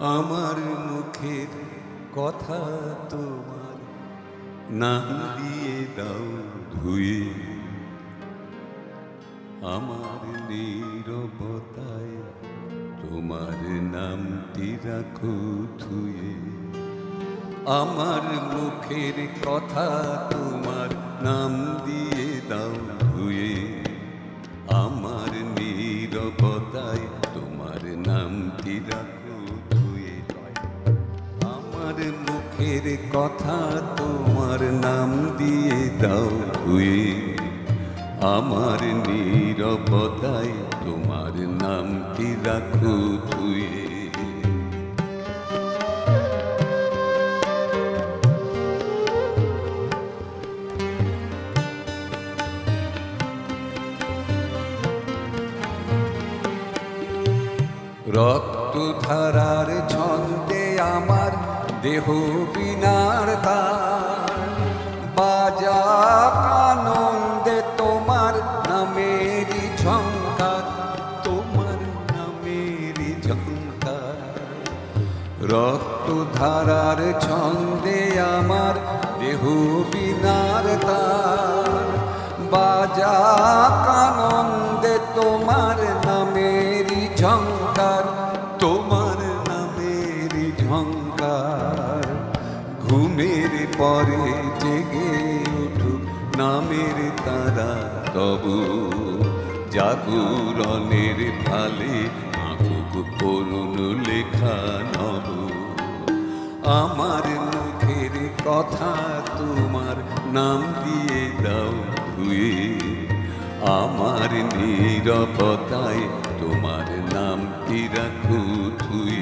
আমার মুখের কথা তোমার নাম দিয়ে দাও ধুয়ে, আমার নীরবতায় তোমার নামটি রাখো ধুয়ে। আমার মুখের কথা তোমার নাম দিয়ে দাও ধুয়ে, আমার নীরবতায় তোমার নামটি রাখো ধুয়ে। আমার মুখের কথা তোমার নাম দিয়ে দাও ধুয়ে, আমার নীরবতায় তোমার নামটি রাখো ধুয়ে। রক্তধারার ছন্দে আমার দেহ বিনার তার, বাজাক আনন্দে তোমার নামেরই ঝংকার, তোমার নামেরই ঝংকার। রক্তধারার ছন্দে আমার দেহ বিনার তার, বাজাক আনন্দে তোমার নামেরই ঝংকার, তোমার নামেরই ঝংকার। ঘুমের পরে জেগে উঠুক নামের তারা তবু, জাগরণের ফালে আঁকুক করুণ লেখা নব। আমার মুখের কথা তোমার নাম দিয়ে দাও ধুয়ে, আমার নীরবতায় তোমার নামটি রাখো ধুয়ে।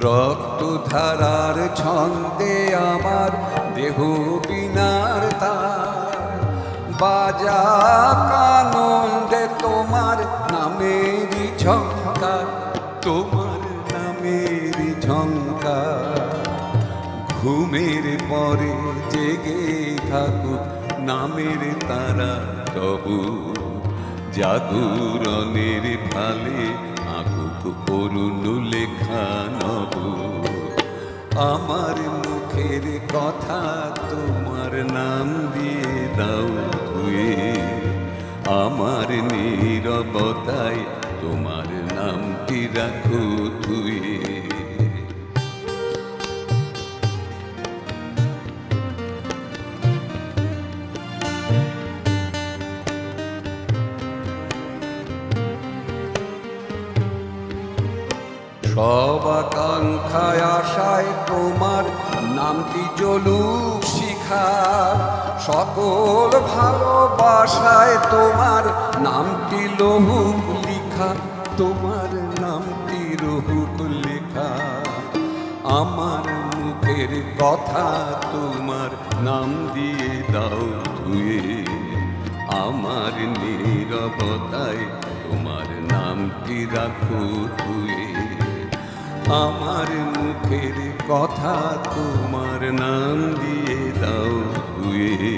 রক্তধারার ছন্দে আমার দেহ বিনার তার, বাজাক আনন্দে তোমার নামেরই ঝংকার, তোমার নামেরই ঝংকার। ঘুমের পরে জেগে থাকুক নামের তারা তবু, জাগরণের ফালে আঁকুক করুণ লেখা নব। আমার মুখের কথা তোমার নাম দিয়ে দাও ধুয়ে, আমার নীরবতায় তোমার নামটি রাখো ধুয়ে। সব আকাঙ্ক্ষায় আশায় তোমার নামটি জ্বলুক শিখা, সকল ভালোবাসায় তোমার নামটি লহুক লিখা, তোমার নামটি রহুক লেখা। আমার মুখের কথা তোমার নাম দিয়ে দাও ধুয়ে, আমার নীরবতায় তোমার নামটি রাখো ধুয়ে। আমার মুখের কথা তোমার নাম দিয়ে দাও ধুয়ে,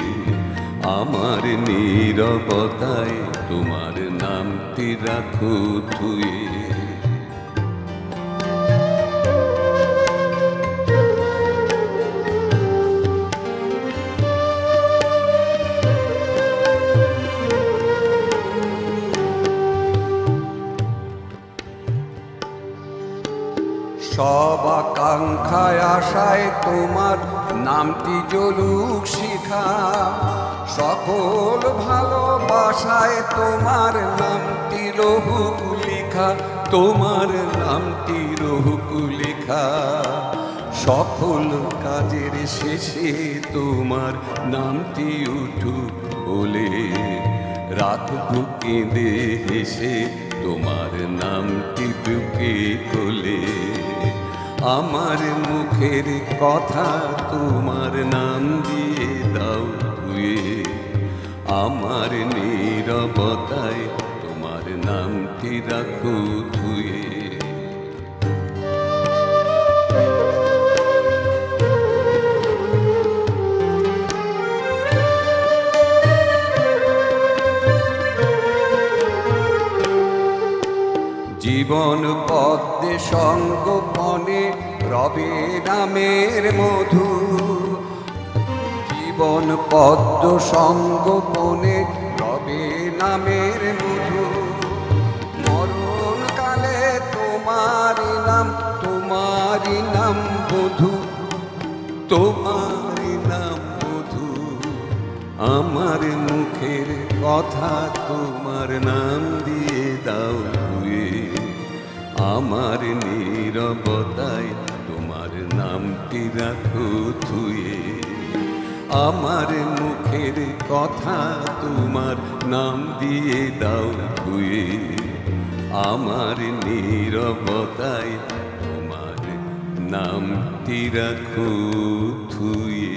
আমার নীরবতায় তোমার নামটি রাখো ধুয়ে। সব আকাঙ্ক্ষায় আশায় তোমার নামটি জ্বলুক শিখা, সকল ভালোবাসায় তোমার নামটি রহুক লিখা, তোমার নামটি রহুক লিখা। সফল কাজের শেষে তোমার নামটি উঠুক বলে, রাখবো কেঁদে হেসে তোমার নামটি বুকে কোলে। আমার মুখের কথা তোমার নাম দিয়ে দাও ধুয়ে, আমার নীরবতায় তোমার নামটি রাখো ধুয়ে। সঙ্গোপনে রবে নামের মধু, জীবন পদ্ম সঙ্গোপনে রবে নামের মধু। মরণকালে তোমারি নাম বধূ, তোমারি নাম বধূ। আমার মুখের কথা তোমার নাম দিয়ে দাও ধুয়ে, আমার নীরবতায় তোমার নামটি রাখো ধুয়ে। আমার মুখের কথা তোমার নাম দিয়ে দাও ধুয়ে, আমার নীরবতায় তোমার নামটি রাখো ধুয়ে।